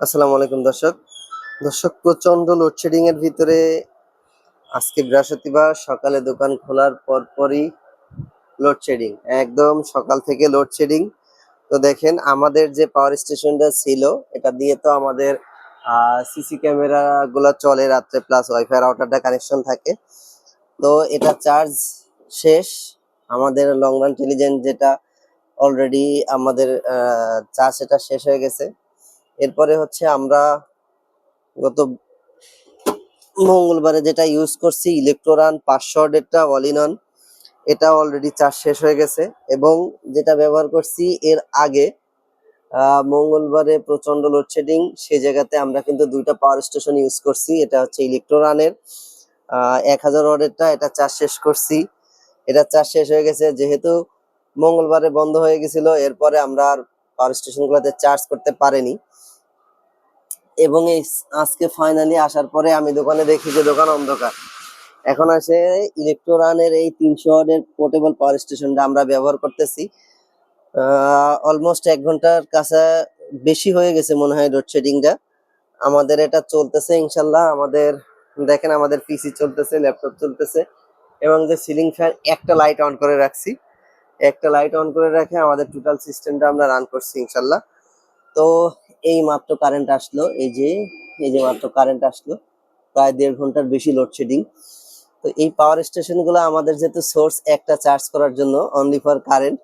আসসালামু আলাইকুম দর্শক। প্রচন্ড লোডশেডিং এর ভিতরে আজকে বৃহস্পতিবার সকালে দোকান খোলার পরপরই লোডশেডিং, একদম সকাল থেকে লোডশেডিং। তো দেখেন আমাদের যে পাওয়ার স্টেশনটা ছিল এটা দিয়ে তো আমাদের সিসি ক্যামেরা গুলা চলে রাত্রে, প্লাস ওয়াইফাই রাউটারটা কানেকশন থাকে। তো এটা চার্জ শেষ, আমাদের লং রান ইন্টেলিজেন্ট যেটা অলরেডি আমাদের চার্জ এটা শেষ হয়ে গেছে। এরপরে হচ্ছে আমরা গত মঙ্গলবারে যেটা ইউজ করছি ইলেকট্রোরান 500 অল ইন অন, এটা অলরেডি চার্জ শেষ হয়ে গেছে। এবং যেটা ব্যবহার করছি এর আগে মঙ্গলবারে প্রচন্ড লোডশেডিং, সেই জায়গাতে আমরা কিন্তু দুইটা পাওয়ার স্টেশন ইউজ করছি। এটা হচ্ছে ইলেকট্রোরানের 1000 ওয়াটেরটা, এটা চার্জ শেষ করছি। এটা চার্জ শেষ হয়ে গেছে, যেহেতু মঙ্গলবারে বন্ধ হয়ে গেছিল এরপরে আমরা আর পাওয়ার স্টেশন গুলোতে চার্জ করতে পারিনি। এবং এই আজকে ফাইনালি আসার পরে আমি দোকানে দেখি যে দোকান অন্ধকার। এখন আসে ইলেকট্রোরানের এই 300 ওয়াটের পোর্টেবল পাওয়ার স্টেশনটা আমরা ব্যবহার করতেছি। অলমোস্ট 1 ঘন্টার কাছে বেশি হয়ে গেছে মনে হয় লোডশেডিংটা। আমাদের এটা চলতেছে ইনশাল্লাহ। আমাদের দেখেন আমাদের পিসি চলতেছে, ল্যাপটপ চলতেছে, এবং যে সিলিং ফ্যান একটা লাইট অন করে রাখছি, একটা লাইট অন করে রেখে আমাদের টোটাল সিস্টেমটা আমরা রান করছি ইনশাল্লাহ। তো এই মাত্র কারেন্ট আসলো, এই যে মাত্র কারেন্ট আসলো, প্রায় 1.5 ঘন্টার বেশি লোডশেডিং। তো এই পাওয়ার স্টেশন গুলো আমাদের যেহেতু সোর্স একটা চার্জ করার জন্য অনলি ফর কারেন্ট,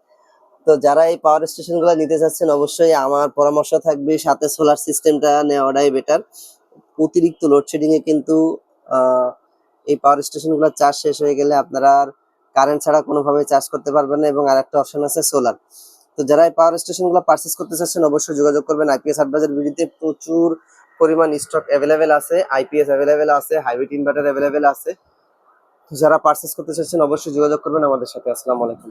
তো যারা এই পাওয়ার স্টেশন গুলো নিতে চাচ্ছেন অবশ্যই আমার পরামর্শ থাকবে সাথে সোলার সিস্টেমটা নেওয়াটাই বেটার। অতিরিক্ত লোডশেডিং এ কিন্তু আহ এই পাওয়ার স্টেশন গুলো চার্জ শেষ হয়ে গেলে আপনারা আর কারেন্ট ছাড়া কোনোভাবে চার্জ করতে পারবেন না। এবং আরেকটা অপশন আছে সোলার। তো যারা এই পাওয়ার স্টেশন গুলো পারচেস করতে চাচ্ছেন অবশ্যই যোগাযোগ করবেন। আইপিএস অ্যাডভাইজার বিডিতে প্রচুর পরিমাণ স্টক অ্যাভেলেবেল আছে, আইপিএস অ্যাভেলেবেল আছে, হাইব্রিড ইনভার্টার অ্যাভেলেবেল আছে। তো যারা পারচেস করতে চাচ্ছেন অবশ্যই যোগাযোগ করবেন আমাদের সাথে। আসসালামু আলাইকুম।